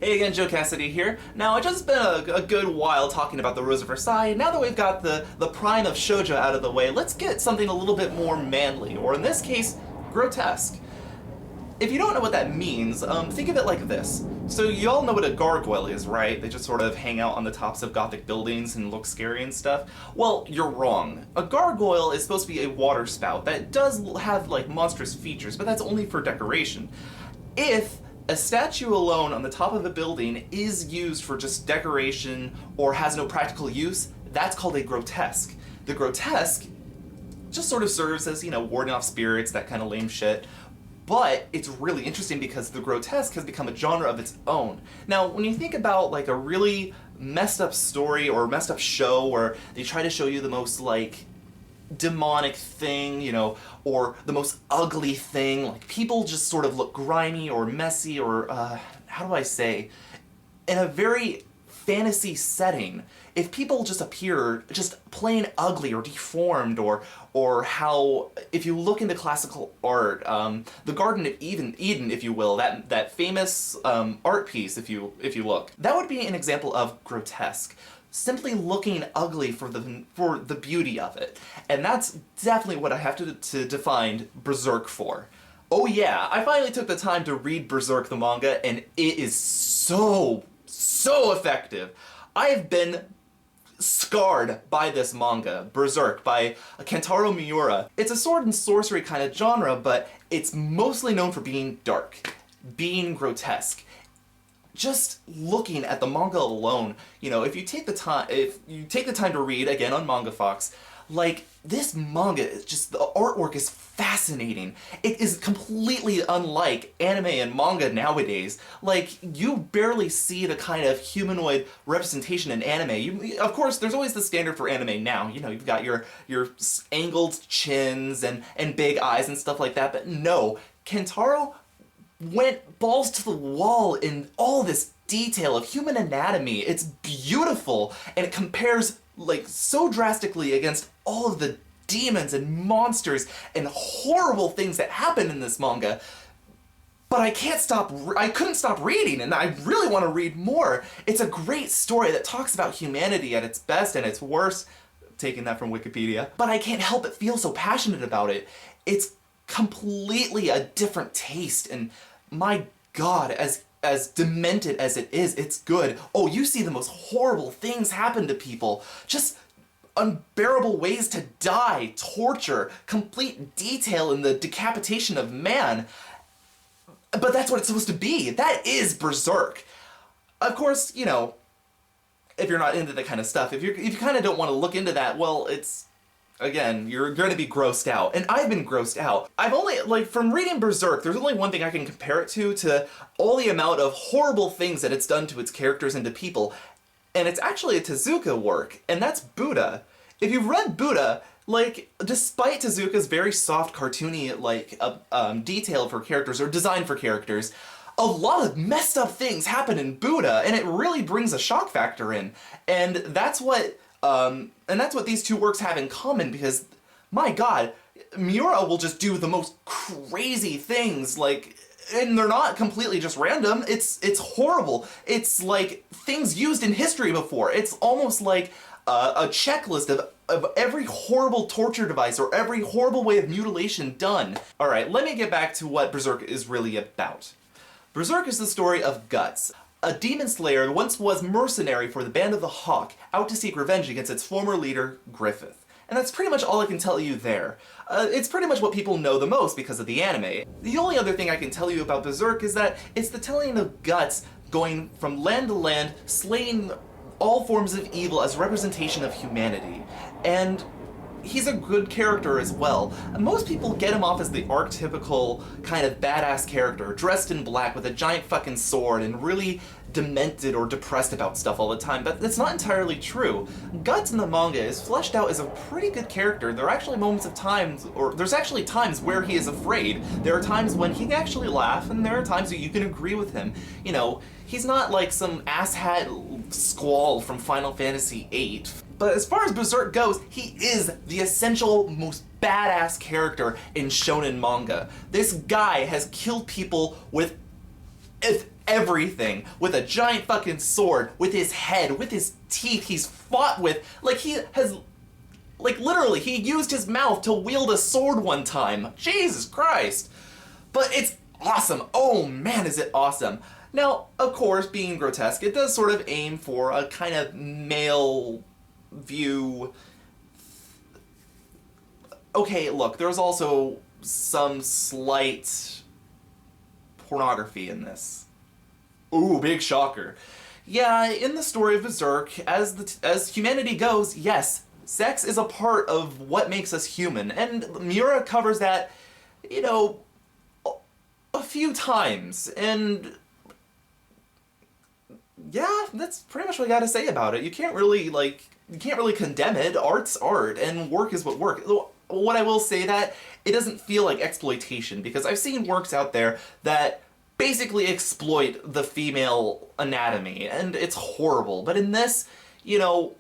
Hey again, Joe Cassidy here. Now, it's just been a good while talking about the Rose of Versailles. Now that we've got the prime of shoujo out of the way, let's get something a little bit more manly, or in this case, grotesque. If you don't know what that means, think of it like this. So you all know what a gargoyle is, right? They just sort of hang out on the tops of gothic buildings and look scary and stuff. Well, you're wrong. A gargoyle is supposed to be a water spout that does have like monstrous features, but that's only for decoration. If a statue alone on the top of a building is used for just decoration or has no practical use, that's called a grotesque. The grotesque just sort of serves as, warding off spirits, that kind of lame shit. But it's really interesting because the grotesque has become a genre of its own. Now, when you think about like a really messed up story or messed up show where they try to show you the most like demonic thing, or the most ugly thing, like people just sort of look grimy or messy or, how do I say, in a very fantasy setting, if people just appear just plain ugly or deformed, or how, if you look into classical art, the Garden of Eden, if you will, that famous art piece, if you look, that would be an example of grotesque. Simply looking ugly for the beauty of it. And that's definitely what I have to define Berserk for. Oh yeah, I finally took the time to read Berserk the manga, and it is so effective. I have been scarred by this manga, Berserk, by Kentaro Miura. It's a sword and sorcery kind of genre, but it's mostly known for being dark, being grotesque. Just looking at the manga alone, if you take the time to read, again on Manga Fox, like, this manga is just, the artwork is fascinating. It is completely unlike anime and manga nowadays. Like, you barely see the kind of humanoid representation in anime. Of course, there's always the standard for anime now. You've got your angled chins and big eyes and stuff like that, but no, Kentaro went balls to the wall in all this detail of human anatomy. It's beautiful, and it compares like so drastically against all of the demons and monsters and horrible things that happen in this manga. But I couldn't stop reading, and I really want to read more. It's a great story that talks about humanity at its best and its worst, taking that from Wikipedia. But I can't help but feel so passionate about it. It's completely a different taste, and my god, as demented as it is, it's good. Oh, you see the most horrible things happen to people. Just unbearable ways to die, torture, complete detail in the decapitation of man. But that's what it's supposed to be. That is Berserk. Of course, if you're not into that kind of stuff, if you kind of don't want to look into that, well, again, you're going to be grossed out. And I've been grossed out. I've only, from reading Berserk, there's only one thing I can compare it to all the amount of horrible things that it's done to its characters and to people. And it's actually a Tezuka work, and that's Buddha. If you've read Buddha, despite Tezuka's very soft, cartoony, detail for characters, or design for characters, a lot of messed up things happen in Buddha, and it really brings a shock factor in. And that's what these two works have in common, because, my god, Miura will just do the most crazy things, and they're not completely just random. It's horrible. It's like things used in history before. It's almost like a checklist of every horrible torture device or every horrible way of mutilation done. Alright, let me get back to what Berserk is really about. Berserk is the story of Guts, a demon slayer who once was mercenary for the Band of the Hawk, out to seek revenge against its former leader, Griffith. And that's pretty much all I can tell you there. It's pretty much what people know the most because of the anime. The only other thing I can tell you about Berserk is that it's the telling of Guts going from land to land, slaying all forms of evil as a representation of humanity. And he's a good character as well. Most people get him off as the archetypical kind of badass character, dressed in black with a giant fucking sword and really demented or depressed about stuff all the time, but that's not entirely true. Guts in the manga is fleshed out as a pretty good character. There are actually there's actually times where he is afraid. There are times when he can actually laugh, and there are times that you can agree with him. He's not like some asshat squall from Final Fantasy VIII. But as far as Berserk goes, he is the essential, most badass character in shounen manga. This guy has killed people with everything with a giant fucking sword, with his head, with his teeth. He's fought with, like, he has, like, literally, he used his mouth to wield a sword one time. Jesus Christ. But it's awesome. Oh man, is it awesome. Now, of course, being grotesque, it does sort of aim for a kind of male view. Okay, look, there's also some slight pornography in this. Ooh, big shocker. Yeah, in the story of Berserk, as humanity goes, yes, sex is a part of what makes us human, and Miura covers that, you know, a few times, and yeah, that's pretty much what I gotta say about it. You can't really condemn it. Art's art, and work is what work. What I will say that, it doesn't feel like exploitation, because I've seen works out there that basically exploit the female anatomy, and it's horrible. But in this, you know,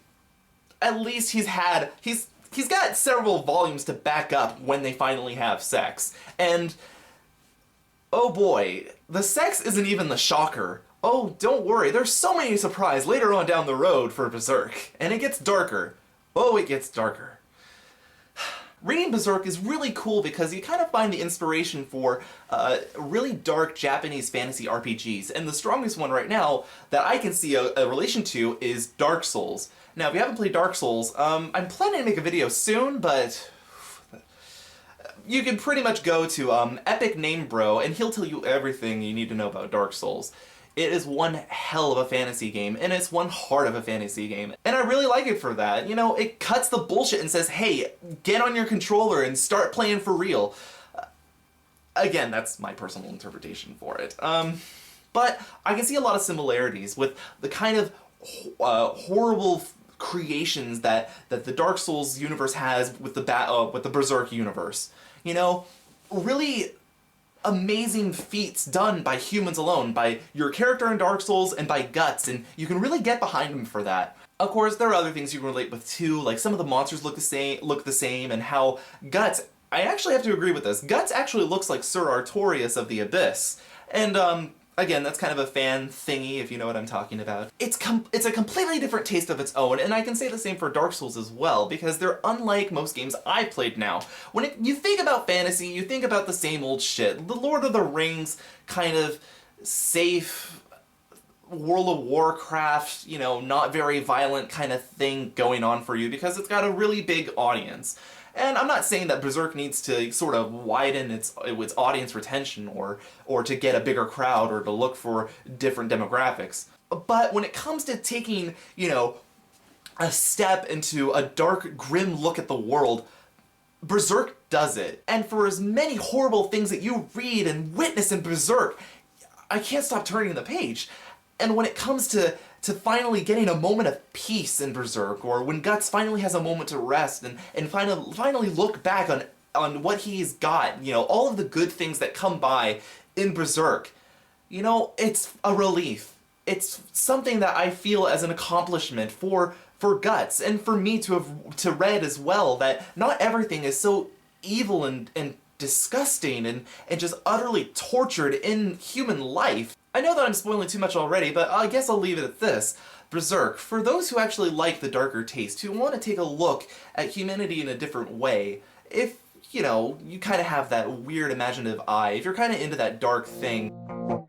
at least he's got several volumes to back up when they finally have sex. And oh boy, the sex isn't even the shocker. Oh, don't worry, there's so many surprises later on down the road for Berserk, and it gets darker. Oh, it gets darker. Reading Berserk is really cool because you kind of find the inspiration for really dark Japanese fantasy RPGs, and the strongest one right now that I can see a relation to is Dark Souls. Now, if you haven't played Dark Souls, I'm planning to make a video soon, but you can pretty much go to Epic Name Bro, and he'll tell you everything you need to know about Dark Souls. It is one hell of a fantasy game, and it's one heart of a fantasy game. And I really like it for that. You know, it cuts the bullshit and says, hey, get on your controller and start playing for real. Again, that's my personal interpretation for it. But I can see a lot of similarities with the kind of horrible creations that the Dark Souls universe has with the Berserk universe. You know, really amazing feats done by humans alone, by your character in Dark Souls and by Guts, and you can really get behind him for that. Of course, there are other things you can relate with too, like some of the monsters look the same, and how Guts, I actually have to agree with this, Guts actually looks like Sir Artorias of the Abyss. And again, that's kind of a fan thingy, if you know what I'm talking about. It's a completely different taste of its own, and I can say the same for Dark Souls as well, because they're unlike most games I've played now. When you think about fantasy, you think about the same old shit. The Lord of the Rings kind of safe World of Warcraft, you know, not very violent kind of thing going on for you, because it's got a really big audience. And I'm not saying that Berserk needs to sort of widen its audience retention or to get a bigger crowd or to look for different demographics. But when it comes to taking, you know, a step into a dark, grim look at the world, Berserk does it. And for as many horrible things that you read and witness in Berserk, I can't stop turning the page. And when it comes to finally getting a moment of peace in Berserk, or when Guts finally has a moment to rest and finally look back on what he's got, you know, all of the good things that come by in Berserk, you know, it's a relief. It's something that I feel as an accomplishment for Guts, and for me to read as well, that not everything is so evil and disgusting and just utterly tortured in human life. I know that I'm spoiling too much already, but I guess I'll leave it at this. Berserk, for those who actually like the darker taste, who want to take a look at humanity in a different way, if, you know, you kind of have that weird imaginative eye, if you're kind of into that dark thing,